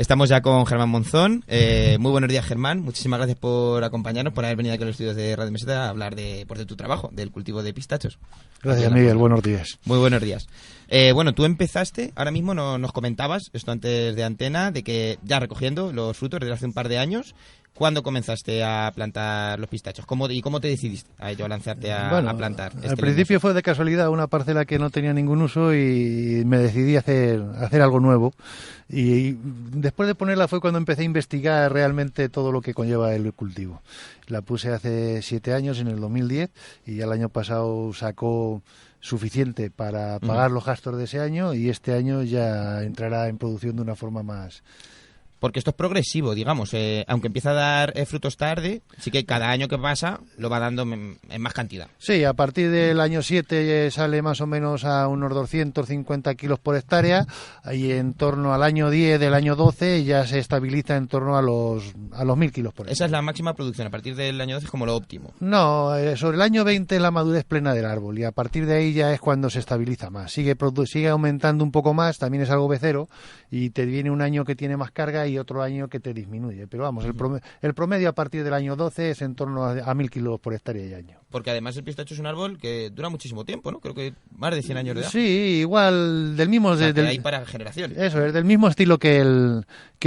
Estamos ya con Germán Monzón. Muy buenos días, Germán. Muchísimas gracias por acompañarnos, por haber venido aquí a los estudios de Radio Meseta a hablar de tu trabajo, del cultivo de pistachos. Gracias, Miguel. Buenos días. Muy buenos días. Bueno, tú empezaste, ahora mismo nos comentabas, esto antes de antena, de que ya recogiendo los frutos desde hace un par de años. ¿Cuándo comenzaste a plantar los pistachos? ¿Cómo te decidiste a ello, a lanzarte a plantar? Al principio fue de casualidad una parcela que no tenía ningún uso y me decidí a hacer algo nuevo. Y después de ponerla fue cuando empecé a investigar realmente todo lo que conlleva el cultivo. La puse hace 7 años, en el 2010, y el año pasado sacó suficiente para pagar los gastos de ese año, y este año ya entrará en producción de una forma más... Porque esto es progresivo, digamos, aunque empieza a dar frutos tarde, sí que cada año que pasa lo va dando en más cantidad. Sí, a partir del año 7 sale más o menos a unos 250 kilos por hectárea, y en torno al año 10, del año 12 ya se estabiliza en torno a los 1.000 kilos por hectárea. Esa es la máxima producción, a partir del año 12 es como lo óptimo. No, sobre el año 20 es la madurez plena del árbol, y a partir de ahí ya es cuando se estabiliza más. Sigue aumentando un poco más, también es algo becero, y te viene un año que tiene más carga y otro año que te disminuye. Pero vamos, el promedio a partir del año 12 es en torno a 1.000 kilos por hectárea y año. Porque además el pistacho es un árbol que dura muchísimo tiempo, ¿no? Creo que más de 100 años de edad. Sí, igual del mismo... O sea, que hay para generaciones. Eso, es del mismo estilo que el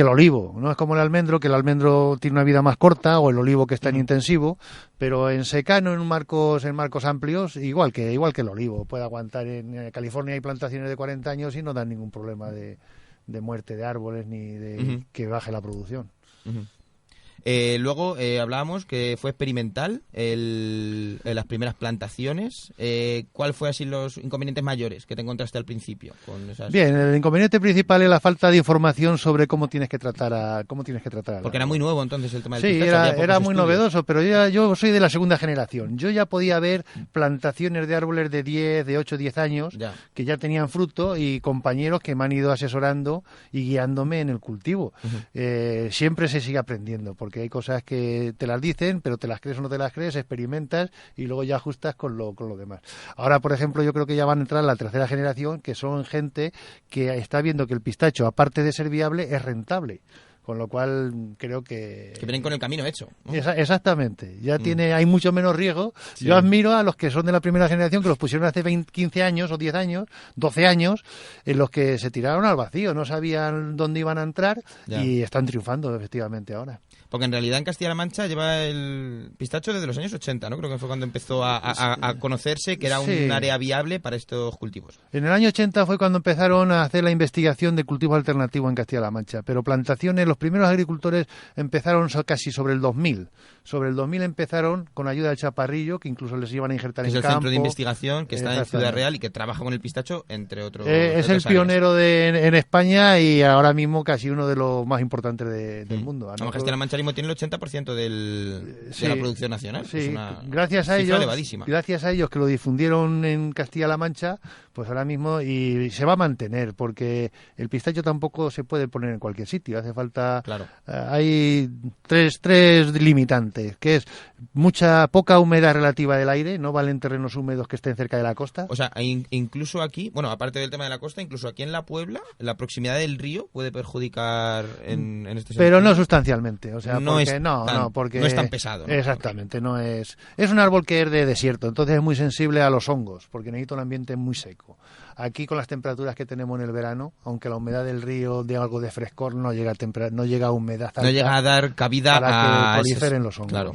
olivo. No es como el almendro, que el almendro tiene una vida más corta, o el olivo que está en intensivo, pero en secano, en marcos amplios, igual que el olivo. Puede aguantar. En California hay plantaciones de 40 años y no dan ningún problema de muerte de árboles ni de que baje la producción. Luego hablábamos que fue experimental en las primeras plantaciones. ¿Cuál fue así los inconvenientes mayores que te encontraste al principio con esas? Bien, el inconveniente principal es la falta de información sobre cómo tienes que tratar Porque era muy nuevo entonces el tema del pistacho. Sí, era muy novedoso, pero yo soy de la segunda generación. Yo ya podía ver plantaciones de árboles de 10, de 8, 10 años que ya tenían fruto, y compañeros que me han ido asesorando y guiándome en el cultivo. Siempre se sigue aprendiendo, porque hay cosas que te las dicen, pero te las crees o no te las crees, experimentas y luego ya ajustas con lo demás. Ahora, por ejemplo, yo creo que ya van a entrar la tercera generación, que son gente que está viendo que el pistacho, aparte de ser viable, es rentable. Con lo cual creo que vienen con el camino hecho, ¿no? Exactamente. Ya hay mucho menos riesgo. Sí. Yo admiro a los que son de la primera generación, que los pusieron hace 15 años o 10 años, 12 años, en los que se tiraron al vacío, no sabían dónde iban a entrar y están triunfando efectivamente ahora. Porque en realidad en Castilla-La Mancha lleva el pistacho desde los años 80, ¿no? Creo que fue cuando empezó a conocerse que era un área viable para estos cultivos. En el año 80 fue cuando empezaron a hacer la investigación de cultivos alternativos en Castilla-La Mancha, pero plantaciones, los primeros agricultores empezaron casi sobre el 2000. Sobre el 2000 empezaron con ayuda del Chaparrillo, que incluso les iban a injertar en campo. Es el centro de investigación que está en Ciudad Real y que trabaja con el pistacho, entre otros. Es el pionero en España, y ahora mismo casi uno de los más importantes del mundo. Castilla-La Mancha tiene el 80% de la producción nacional. Sí, es una gracias a ellos, elevadísima. Gracias a ellos que lo difundieron en Castilla-La Mancha, pues ahora mismo, y se va a mantener, porque el pistacho tampoco se puede poner en cualquier sitio. Hace falta... Claro. Hay tres limitantes, que es poca humedad relativa del aire, no valen terrenos húmedos que estén cerca de la costa. O sea, incluso aquí, bueno, aparte del tema de la costa, incluso aquí en La Puebla, la proximidad del río puede perjudicar en este sentido. Pero no sustancialmente, o sea, no porque no es tan pesado, ¿no? Exactamente, no es un árbol que es de desierto, entonces es muy sensible a los hongos, porque necesita un ambiente muy seco. Aquí, con las temperaturas que tenemos en el verano, aunque la humedad del río dé algo de frescor, no llega a humedad alta, no llega a dar cabida para que proliferen los hongos. Claro.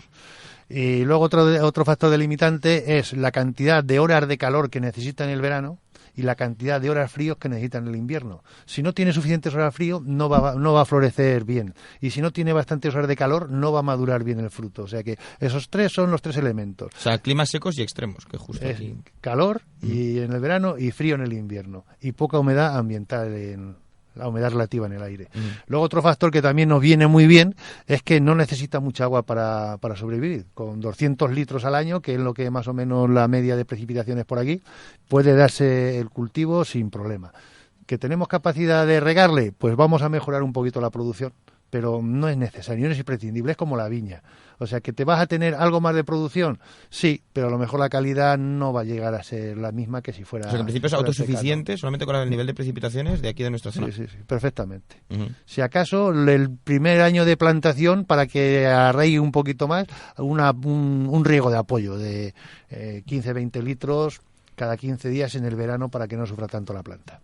Y luego otro factor delimitante es la cantidad de horas de calor que necesita en el verano y la cantidad de horas fríos que necesita en el invierno. Si no tiene suficientes horas frío, no va a florecer bien. Y si no tiene bastantes horas de calor, no va a madurar bien el fruto. O sea que esos tres son los tres elementos. O sea, climas secos y extremos, que justo es aquí. Calor y en el verano, y frío en el invierno. Y poca humedad ambiental la humedad relativa en el aire. Luego, otro factor que también nos viene muy bien es que no necesita mucha agua para sobrevivir. Con 200 litros al año, que es lo que más o menos la media de precipitaciones por aquí, puede darse el cultivo sin problema. ¿Que tenemos capacidad de regarle? Pues vamos a mejorar un poquito la producción, pero no es necesario, no es imprescindible, es como la viña. O sea, que te vas a tener algo más de producción, sí, pero a lo mejor la calidad no va a llegar a ser la misma que si fuera... O sea, que en principio es autosuficiente, solamente con el nivel de precipitaciones de aquí de nuestra zona. Sí, perfectamente. Si acaso, el primer año de plantación, para que arraigue un poquito más, un riego de apoyo de 15-20 litros cada 15 días en el verano para que no sufra tanto la planta.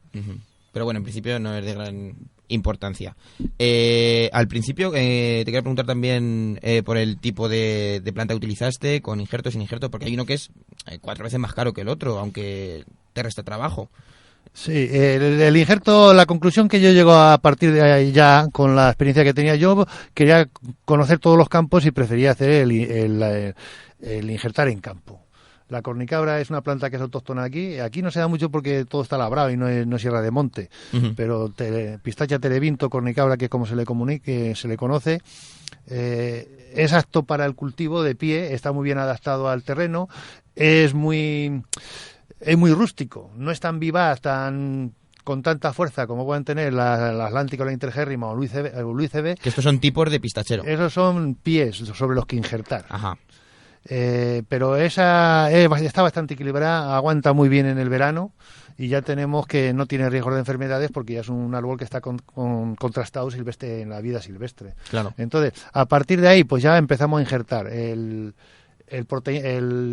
Pero bueno, en principio no es de gran importancia. Al principio te quería preguntar también por el tipo de planta que utilizaste, con injerto, sin injerto, porque hay uno que es 4 veces más caro que el otro, aunque te resta trabajo. Sí, el injerto, la conclusión que yo llego a partir de ahí ya, con la experiencia que tenía yo, quería conocer todos los campos y prefería hacer el injertar en campo. La cornicabra es una planta que es autóctona aquí. Aquí no se da mucho porque todo está labrado y no es sierra de monte. Pero pistacha terebinto, cornicabra, que es como se le conoce, es apto para el cultivo de pie, está muy bien adaptado al terreno, es muy rústico, no es tan vivaz, con tanta fuerza como pueden tener la Atlántica o la Intergérrima o Luis CB. Que estos son tipos de pistachero. Esos son pies sobre los que injertar. Ajá. Pero esa está bastante equilibrada, aguanta muy bien en el verano y ya tenemos que no tiene riesgo de enfermedades porque ya es un árbol que está contrastado silvestre en la vida silvestre. Claro. Entonces, a partir de ahí, pues ya empezamos a injertar el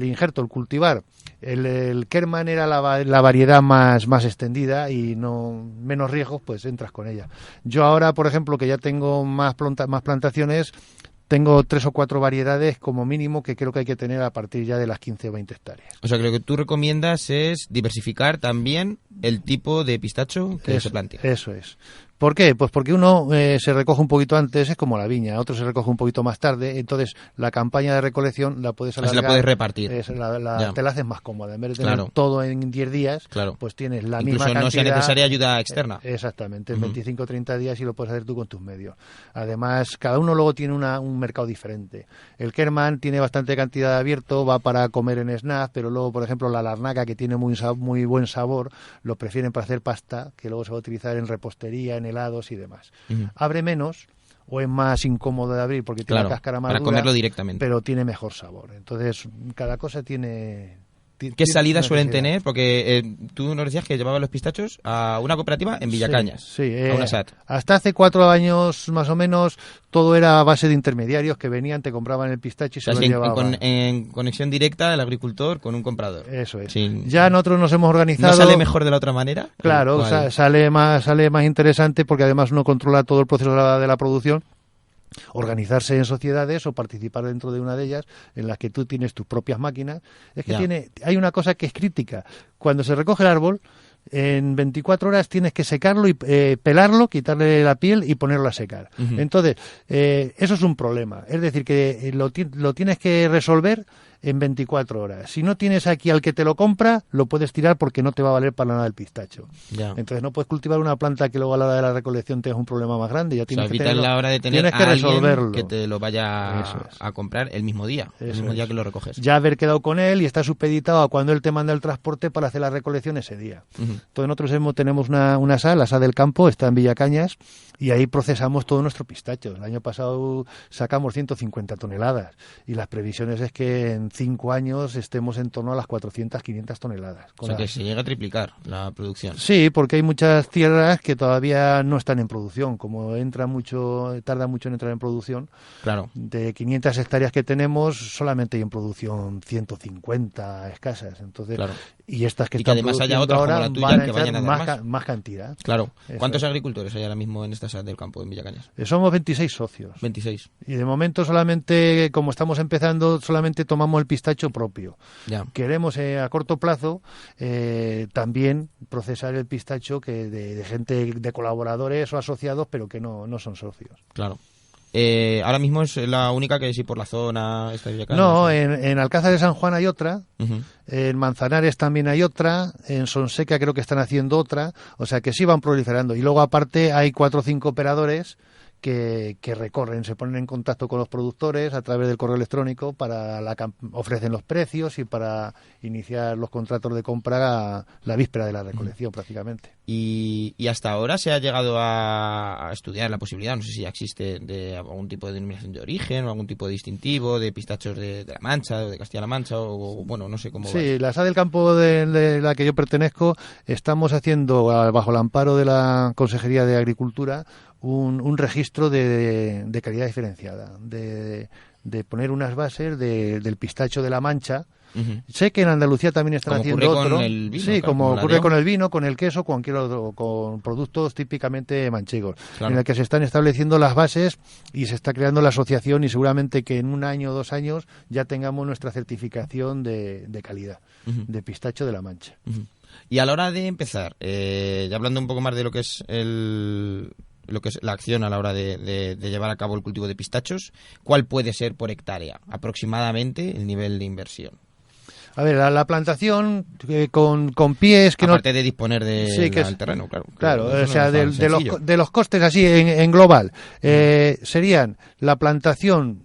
injerto, el cultivar. El Kerman era la variedad más extendida y menos riesgos, pues entras con ella. Yo ahora, por ejemplo, que ya tengo más plantaciones, tengo 3 o 4 variedades como mínimo que creo que hay que tener a partir ya de las 15 o 20 hectáreas. O sea, que lo que tú recomiendas es diversificar también el tipo de pistacho que se plantea. Eso es. ¿Por qué? Pues porque uno se recoge un poquito antes, es como la viña, otro se recoge un poquito más tarde, entonces la campaña de recolección la puedes alargar. Así la puedes repartir. Te la haces más cómoda. En vez de tener todo en 10 días, pues tienes la misma cantidad. Incluso no sea necesaria ayuda externa. Exactamente, en 25 o 30 días y lo puedes hacer tú con tus medios. Además, cada uno luego tiene un mercado diferente. El Kerman tiene bastante cantidad de abierto, va para comer en snacks, pero luego, por ejemplo, la Larnaca, que tiene muy buen sabor, lo prefieren para hacer pasta, que luego se va a utilizar en repostería, en helados y demás. Abre menos o es más incómodo de abrir porque tiene la cáscara más dura, para comerlo directamente, pero tiene mejor sabor. Entonces, cada cosa tiene... ¿Qué salidas suelen tener? Porque tú nos decías que llevabas los pistachos a una cooperativa en Villacañas, sí, a una SAT. Hasta hace 4 años más o menos todo era a base de intermediarios que venían, te compraban el pistacho y se lo llevaban. En conexión directa el agricultor con un comprador. Eso es. Ya nosotros nos hemos organizado... ¿No sale mejor de la otra manera? Claro, sale más interesante porque además uno controla todo el proceso de la producción. Organizarse en sociedades o participar dentro de una de ellas en las que tú tienes tus propias máquinas. Es que hay una cosa que es crítica. Cuando se recoge el árbol, en 24 horas tienes que secarlo y pelarlo, quitarle la piel y ponerlo a secar. Entonces, eso es un problema. Es decir, que lo tienes que resolver en 24 horas. Si no tienes aquí al que te lo compra, lo puedes tirar porque no te va a valer para nada el pistacho. Entonces no puedes cultivar una planta que luego a la hora de la recolección tengas un problema más grande. Ya tienes la hora de tener que resolverlo. Que te lo vaya a comprar el mismo día, día que lo recoges. Ya haber quedado con él y está supeditado a cuando él te manda el transporte para hacer la recolección ese día. Entonces nosotros tenemos una sala, la sala del campo, está en Villacañas, y ahí procesamos todo nuestro pistacho. El año pasado sacamos 150 toneladas y las previsiones es que en 5 años estemos en torno a las 400, 500 toneladas. O sea que se llega a triplicar la producción. Sí, porque hay muchas tierras que todavía no están en producción. Como tarda mucho en entrar en producción, claro. De 500 hectáreas que tenemos, solamente hay en producción 150 escasas. Entonces, claro. Y estas que y están que además haya otras ahora como la tuya que vayan a dar más cantidad. Claro. ¿Cuántos agricultores hay ahora mismo en esta sala del campo en Villacañas? Somos 26 socios. 26. Y de momento solamente, como estamos empezando, solamente tomamos el pistacho propio. Ya. Queremos a corto plazo también procesar el pistacho que de gente, de colaboradores o asociados, pero que no son socios. Claro. Ahora mismo es la única que sí por la zona esta de Villacañas. No, en Alcázar de San Juan hay otra, en Manzanares también hay otra, en Sonseca creo que están haciendo otra, o sea que sí van proliferando. Y luego aparte hay 4 o 5 operadores que recorren, se ponen en contacto con los productores a través del correo electrónico ofrecen los precios y para iniciar los contratos de compra la víspera de la recolección prácticamente. Y hasta ahora se ha llegado a estudiar la posibilidad, no sé si ya existe, de algún tipo de denominación de origen o algún tipo de distintivo de pistachos de La Mancha o de Castilla-La Mancha o bueno, no sé cómo. Sí, la SA del campo de la que yo pertenezco estamos haciendo, bajo el amparo de la Consejería de Agricultura, un registro de calidad diferenciada, de poner unas bases del pistacho de La Mancha. Uh-huh. Sé que en Andalucía también están haciendo otro. Con el vino, sí, claro, como ocurre con el vino, con el queso, con productos típicamente manchegos, claro. En el que se están estableciendo las bases y se está creando la asociación y seguramente que en 1 año o 2 años ya tengamos nuestra certificación de calidad, uh-huh, de pistacho de La Mancha. Uh-huh. Y a la hora de empezar, ya hablando un poco más de lo que es la acción a la hora de llevar a cabo el cultivo de pistachos, ¿cuál puede ser por hectárea aproximadamente el nivel de inversión? A ver, la plantación con pies que aparte de disponer del terreno, claro. Claro, o sea, de los costes así en global, serían la plantación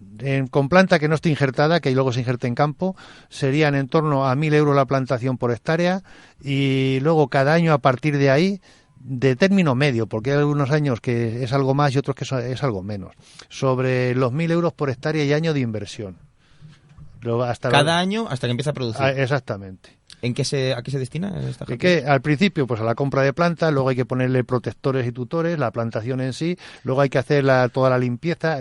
con planta que no esté injertada, que luego se injerte en campo, serían en torno a 1.000 euros la plantación por hectárea y luego cada año a partir de ahí, de término medio, porque hay algunos años que es algo más y otros que es algo menos, sobre los 1.000 euros por hectárea y año de inversión. Cada año hasta que empieza a producir. Exactamente. ¿A qué se destina esta gente? Que al principio pues a la compra de planta, luego hay que ponerle protectores y tutores, la plantación en sí, luego hay que hacer toda la limpieza.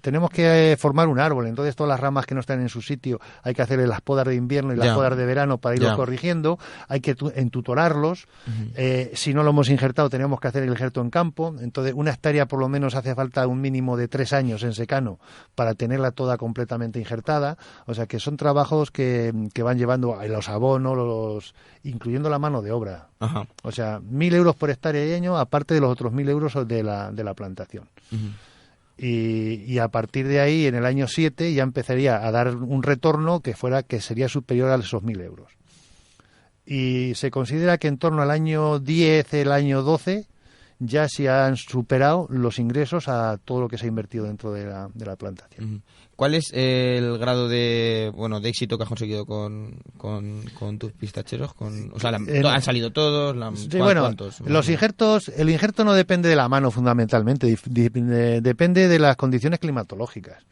Tenemos que formar un árbol, entonces todas las ramas que no están en su sitio hay que hacerle las podas de invierno y las podas de verano para irlos corrigiendo, hay que entutorarlos. Uh-huh. Si no lo hemos injertado tenemos que hacer el injerto en campo, entonces una hectárea por lo menos hace falta un mínimo de 3 años en secano para tenerla toda completamente injertada, o sea que son trabajos que van llevando a los abonos, incluyendo la mano de obra. Ajá. O sea, 1.000 euros por hectárea y año, aparte de los otros 1.000 euros de la plantación. Uh-huh. Y a partir de ahí, en el año 7, ya empezaría a dar un retorno que sería superior a esos 1.000 euros. Y se considera que en torno al año 10, el año 12, ya se han superado los ingresos a todo lo que se ha invertido dentro de la plantación. Uh-huh. ¿Cuál es el grado de éxito que has conseguido con tus pistacheros? ¿Han salido todos? Sí, bueno, los injertos, el injerto no depende de la mano fundamentalmente, depende de las condiciones climatológicas.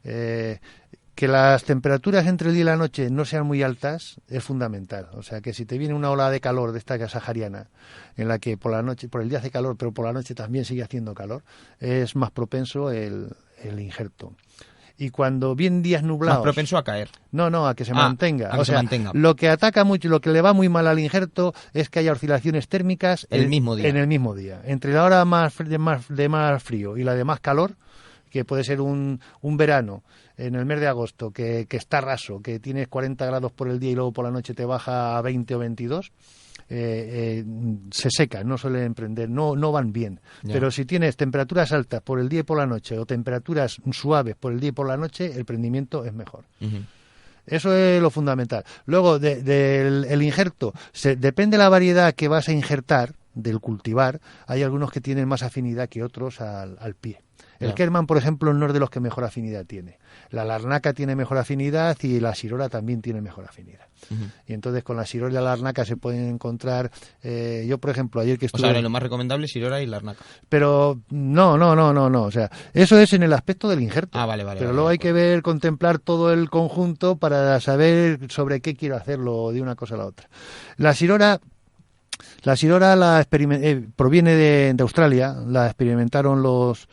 Que las temperaturas entre el día y la noche no sean muy altas es fundamental. O sea, que si te viene una ola de calor de esta sahariana, en la que por el día hace calor, pero por la noche también sigue haciendo calor, es más propenso el injerto. Y cuando vienen días nublados... Más propenso a caer. No, a que se mantenga. Se mantenga. Lo que ataca mucho, lo que le va muy mal al injerto es que haya oscilaciones térmicas en el mismo día. Entre la hora de más frío y la de más calor, que puede ser un verano en el mes de agosto, que está raso, que tienes 40 grados por el día y luego por la noche te baja a 20 o 22... se secan, no suelen prender, no van bien. Ya. Pero si tienes temperaturas altas por el día y por la noche o temperaturas suaves por el día y por la noche, el prendimiento es mejor. Uh-huh. Eso es lo fundamental. Luego, del injerto, depende de la variedad que vas a injertar, del cultivar, hay algunos que tienen más afinidad que otros al pie. El Kerman, por ejemplo, no es de los que mejor afinidad tiene. La Larnaca tiene mejor afinidad y la Sirora también tiene mejor afinidad. Uh-huh. Y entonces con la Sirora y la Larnaca se pueden encontrar... yo, por ejemplo, ayer que estuve... O sea, lo más recomendable es Sirora y Larnaca. Pero no. O sea, eso es en el aspecto del injerto. Vale. Pero luego hay que contemplar todo el conjunto para saber sobre qué quiero hacerlo de una cosa a la otra. La Sirora proviene de Australia, la experimentaron los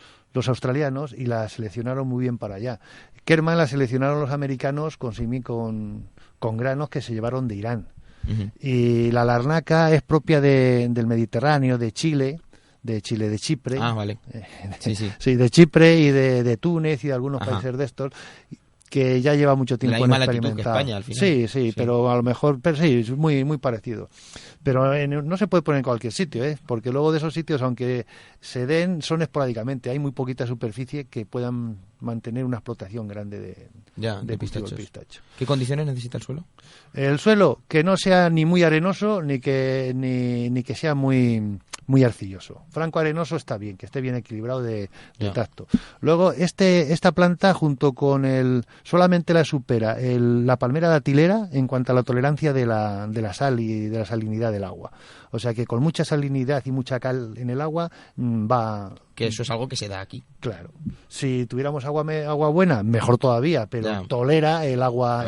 australianos y la seleccionaron muy bien para allá. Kerman la seleccionaron los americanos con granos que se llevaron de Irán. Uh-huh. Y la Larnaca es propia del Mediterráneo, de Chile, de Chipre. Vale. Sí, de Chipre y de Túnez y de algunos países de estos, que ya lleva mucho tiempo en experimentado. Que España, al final. Sí, pero a lo mejor, sí, es muy, muy parecido. Pero no se puede poner en cualquier sitio, porque luego de esos sitios, aunque se den, son esporádicamente. Hay muy poquita superficie que puedan mantener una explotación grande de pistacho. ¿Qué condiciones necesita el suelo? El suelo, que no sea ni muy arenoso, ni que sea muy muy arcilloso. Franco arenoso está bien, que esté bien equilibrado de tacto. Luego, esta planta junto con solamente la supera la palmera datilera en cuanto a la tolerancia de la sal y de la salinidad del agua. O sea que con mucha salinidad y mucha cal en el agua va... Que eso es algo que se da aquí. Claro. Si tuviéramos agua buena, mejor todavía, pero tolera el agua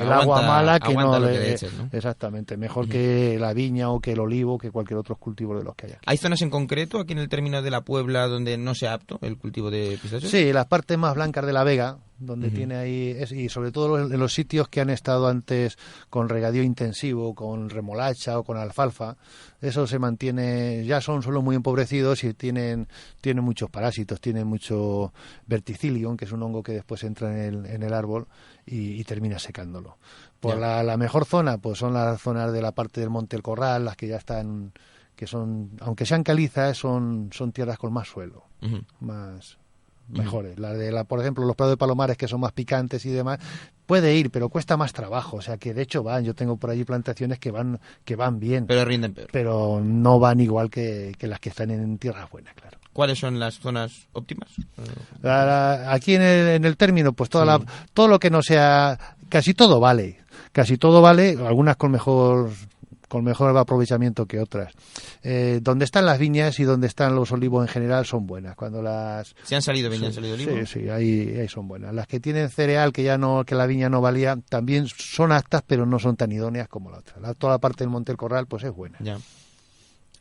mala que no le eches, ¿no? Exactamente, mejor que la viña o que el olivo, que cualquier otro cultivo de los que haya. ¿Hay zonas en concreto aquí en el término de la Puebla donde no sea apto el cultivo de pistachos? Sí, las partes más blancas de la Vega, donde tiene ahí, y sobre todo en los sitios que han estado antes con regadío intensivo, con remolacha o con alfalfa, eso se mantiene, ya son solo muy empobrecidos y tienen muchos parásitos, tienen mucho verticillium, que es un hongo que después entra en el árbol y termina secándolo. Por la mejor zona, pues son las zonas de la parte del Monte El Corral, las que ya están, que son, aunque sean calizas, son tierras con más suelo, más mejores. Por ejemplo, los prados de Palomares, que son más picantes y demás, puede ir, pero cuesta más trabajo. O sea que de hecho yo tengo por allí plantaciones que van bien. Pero rinden peor. Pero no van igual que las que están en tierras buenas, claro. ¿Cuáles son las zonas óptimas? Aquí en el término, pues todo lo que no sea, casi todo vale, algunas con mejor aprovechamiento que otras. Donde están las viñas y donde están los olivos en general son buenas. ¿Se han salido viñas, han salido olivos? Sí, ahí son buenas. Las que tienen cereal, que la viña no valía, también son aptas, pero no son tan idóneas como la otra. Toda la parte del Monte del Corral, pues es buena. Ya.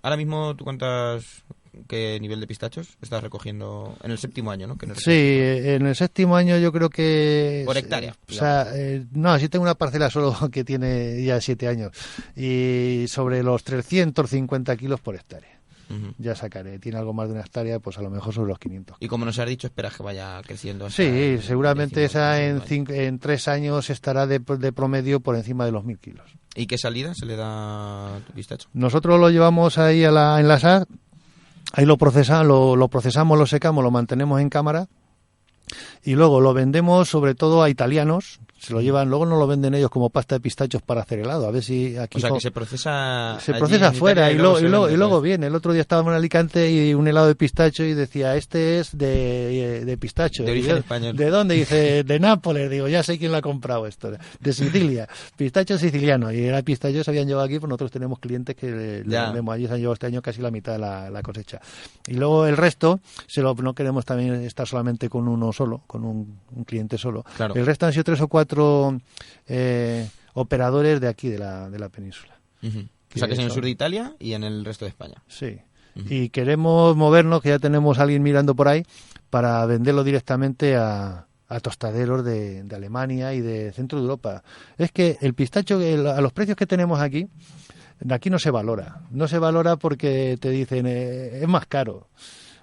Ahora mismo, ¿tú qué nivel de pistachos estás recogiendo en el 7º año, ¿no? Sí, en el 7º año yo creo que... ¿Por hectárea? No, sí tengo una parcela solo que tiene ya 7 años y sobre los 350 kilos por hectárea. Ya sacaré, tiene algo más de una hectárea, pues a lo mejor sobre los 500. Y como nos has dicho, esperas que vaya creciendo. Sí, seguramente esa en 3 años estará de promedio por encima de los 1000 kilos. ¿Y qué salida se le da a tu pistacho? Nosotros lo llevamos ahí en la SAC, ahí lo procesamos, lo secamos, lo mantenemos en cámara y luego lo vendemos sobre todo a italianos. Se lo llevan, luego no lo venden ellos como pasta de pistachos para hacer helado. A ver si aquí. O sea, que se procesa. Se procesa afuera y luego viene. El otro día estábamos en Alicante y un helado de pistacho y decía, este es de pistacho. De origen español. ¿De dónde? Dice, de Nápoles. Digo, ya sé quién lo ha comprado esto. De Sicilia. Pistacho siciliano. Y era pistacho, se habían llevado aquí, pues nosotros tenemos clientes que le vendemos allí. Se han llevado este año casi la mitad de la cosecha. Y luego el resto, no queremos también estar solamente con uno solo, con un cliente solo. Claro. El resto han sido 3 o 4 operadores de aquí, de la península. O sea, que es en el sur de Italia y en el resto de España. Sí. Y queremos movernos, que ya tenemos a alguien mirando por ahí, para venderlo directamente a tostaderos de Alemania y de centro de Europa. Es que el pistacho, a los precios que tenemos aquí no se valora. No se valora porque te dicen, es más caro.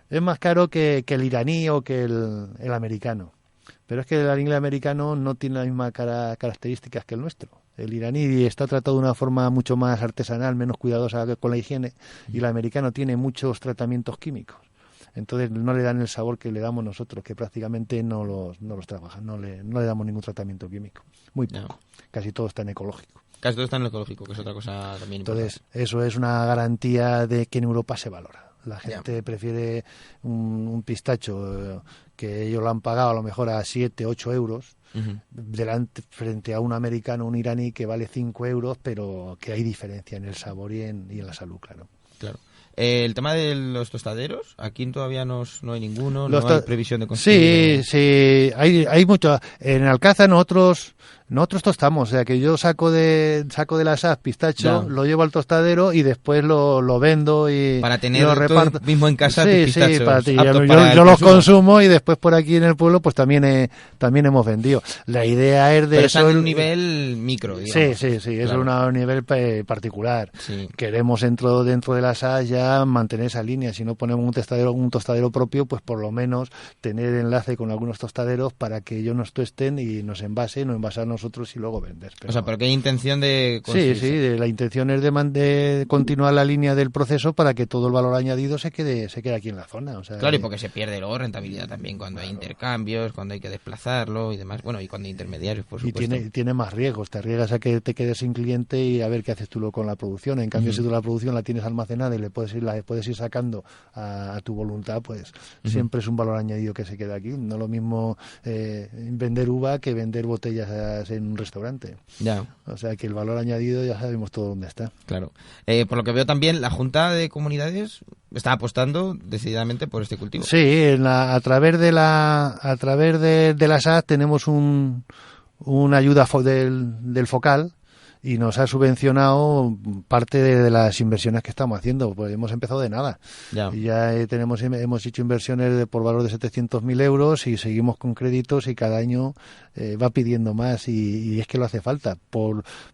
Es más caro que el iraní o que el americano. Pero es que el inglés americano no tiene las mismas características que el nuestro. El iraní está tratado de una forma mucho más artesanal, menos cuidadosa con la higiene, y el americano tiene muchos tratamientos químicos. Entonces no le dan el sabor que le damos nosotros, que prácticamente no los trabajan, no le damos ningún tratamiento químico. Muy poco. No. Casi todo está en ecológico. Casi todo está en ecológico, que es otra cosa también importante. Entonces, eso es una garantía de que en Europa se valora. La gente prefiere un pistacho que ellos lo han pagado a lo mejor a 7, 8 euros frente a un americano, un iraní que vale 5 euros, pero que hay diferencia en el sabor y en la salud, claro. Claro. El tema de los tostaderos, aquí todavía no hay ninguno, no hay previsión de conseguir. Sí, hay mucho. En Alcázar nosotros tostamos, o sea que yo saco de la SAF pistacho, lo llevo al tostadero y después lo vendo y para tener lo reparto mismo en casa tus pistachos. Sí, para ti. Yo los consumo y después por aquí en el pueblo pues también hemos vendido. La idea es de pero eso. Pero es un nivel micro, digamos. Sí, claro. Es un nivel particular. Sí. Queremos dentro de la SAF ya mantener esa línea. Si no ponemos un tostadero propio, pues por lo menos tener enlace con algunos tostaderos para que ellos nos tuesten y nos envasen o envasarnos nosotros y luego vender. O sea, pero que hay intención de... Sí, la intención es de continuar la línea del proceso para que todo el valor añadido se quede aquí en la zona. O sea, claro, y porque se pierde luego rentabilidad también cuando hay intercambios, cuando hay que desplazarlo y demás. Bueno, y cuando hay intermediarios, por supuesto. Y tiene más riesgos. Te arriesgas a que te quedes sin cliente y a ver qué haces tú luego con la producción. En cambio, si tú la producción la tienes almacenada y la puedes ir sacando a tu voluntad, pues siempre es un valor añadido que se queda aquí. No lo mismo vender uva que vender botellas en un restaurante. Ya. O sea que el valor añadido ya sabemos todo dónde está. Claro. Por lo que veo también, la Junta de Comunidades está apostando decididamente por este cultivo. Sí, a través de la SAD tenemos una ayuda del Focal y nos ha subvencionado parte de las inversiones que estamos haciendo. Pues hemos empezado de nada. Ya hemos hecho inversiones por valor de 700.000 euros y seguimos con créditos y cada año va pidiendo más y es que lo hace falta.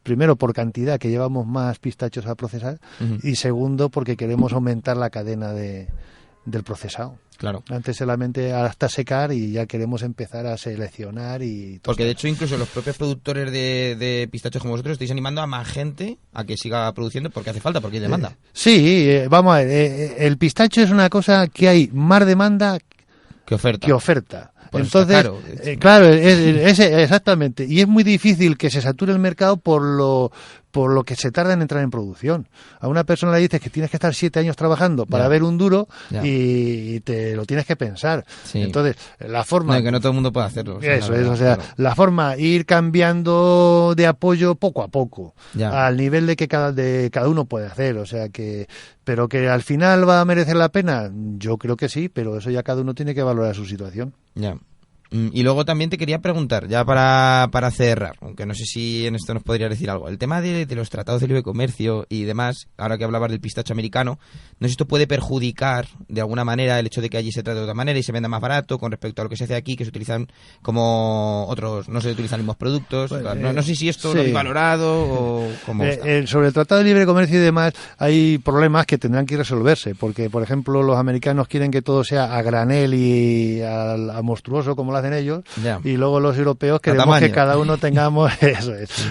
Primero, por cantidad, que llevamos más pistachos a procesar y segundo, porque queremos aumentar la cadena del procesado. Claro. Antes solamente hasta secar y ya queremos empezar a seleccionar y tostar. Porque de hecho incluso los propios productores de pistachos como vosotros estáis animando a más gente a que siga produciendo porque hace falta, porque hay demanda. Vamos a ver, el pistacho es una cosa que hay más demanda que oferta. Entonces, claro, exactamente. Y es muy difícil que se sature el mercado por lo que se tarda en entrar en producción. A una persona le dices que tienes que estar 7 años trabajando para ver un duro y te lo tienes que pensar. Sí. Entonces, la forma... No, que no todo el mundo puede hacerlo. Eso es, o sea, claro. La forma, ir cambiando de apoyo poco a poco, al nivel de que cada uno puede hacer. O sea, pero que al final va a merecer la pena, yo creo que sí, pero eso ya cada uno tiene que valorar su situación. Ya. Y luego también te quería preguntar, ya para cerrar, aunque no sé si en esto nos podrías decir algo, el tema de los tratados de libre comercio y demás, ahora que hablabas del pistacho americano, no sé si esto puede perjudicar de alguna manera el hecho de que allí se trate de otra manera y se venda más barato con respecto a lo que se hace aquí, que se utilizan como otros, no se utilizan los mismos productos. Pues, no sé si esto lo habéis valorado o cómo está. Sobre el tratado de libre comercio y demás, hay problemas que tendrán que resolverse, porque por ejemplo los americanos quieren que todo sea a granel y a monstruoso como lo hacen ellos, y luego los europeos queremos que cada uno tengamos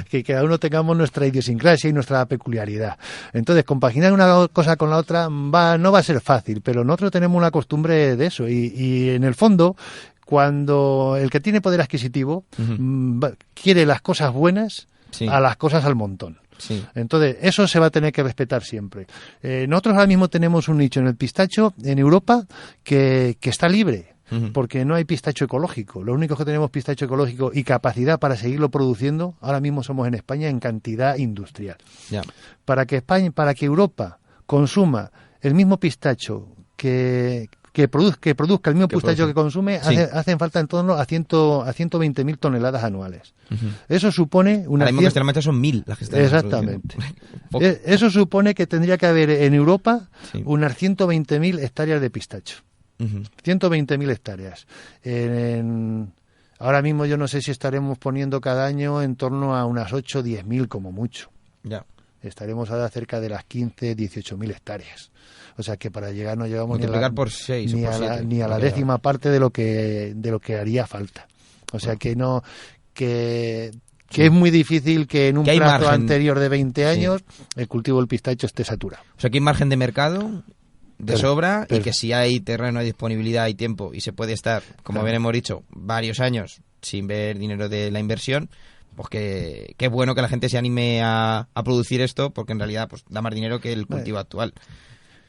que cada uno tengamos nuestra idiosincrasia y nuestra peculiaridad. Entonces, compaginar una cosa con la otra no va a ser fácil, pero nosotros tenemos una costumbre de eso y en el fondo, cuando el que tiene poder adquisitivo quiere las cosas buenas a las cosas al montón. Sí. Entonces, eso se va a tener que respetar siempre. Nosotros ahora mismo tenemos un nicho en el pistacho en Europa que está libre. Porque no hay pistacho ecológico. Lo único que tenemos pistacho ecológico y capacidad para seguirlo produciendo, ahora mismo somos en España en cantidad industrial. Para que Europa consuma el mismo pistacho que produzca el mismo pistacho que consume, hacen falta en torno a 120.000 toneladas anuales. Eso supone una... Ahora mismo Castilla-La Mancha son 1.000 las que están exactamente. Eso supone que tendría que haber en Europa unas 120.000 hectáreas de pistacho. 120.000 hectáreas. Ahora mismo yo no sé si estaremos poniendo cada año en torno a unas 8 o 10.000 como mucho. Estaremos ahora cerca de las 15, 18.000 hectáreas. O sea que para llegar no llegamos por 6 ni a la décima parte de lo que haría falta. O sea que no que es muy difícil que en un plazo anterior de 20 años el cultivo del pistacho esté saturado. O sea que hay margen de mercado de sobra y que si hay terreno, hay disponibilidad, hay tiempo y se puede estar, como bien hemos dicho, varios años sin ver dinero de la inversión, pues que qué bueno que la gente se anime a producir esto, porque en realidad pues da más dinero que el cultivo actual.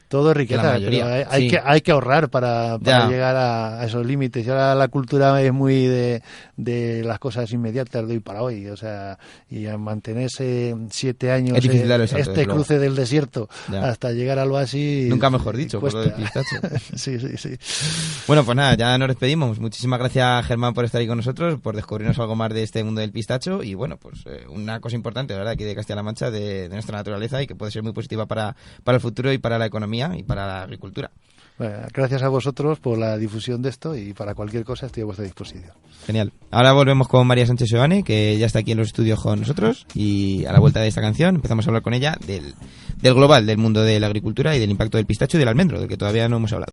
Todo es riqueza, pero hay que ahorrar para llegar a esos límites. Y ahora la cultura es muy de las cosas inmediatas de hoy para hoy. O sea, y a mantenerse 7 años este cruce del desierto hasta llegar al oasis. Nunca mejor dicho, por lo del pistacho. Sí. Bueno, pues nada, ya nos despedimos. Muchísimas gracias, Germán, por estar ahí con nosotros, por descubrirnos algo más de este mundo del pistacho. Y bueno, pues una cosa importante, la verdad, aquí de Castilla-La Mancha, de nuestra naturaleza y que puede ser muy positiva para el futuro y para la economía y para la agricultura. Bueno, gracias a vosotros por la difusión de esto y para cualquier cosa estoy a vuestra disposición. Genial. Ahora volvemos con María Sánchez Seoane, que ya está aquí en los estudios con nosotros, y a la vuelta de esta canción empezamos a hablar con ella del global, del mundo de la agricultura y del impacto del pistacho y del almendro, del que todavía no hemos hablado.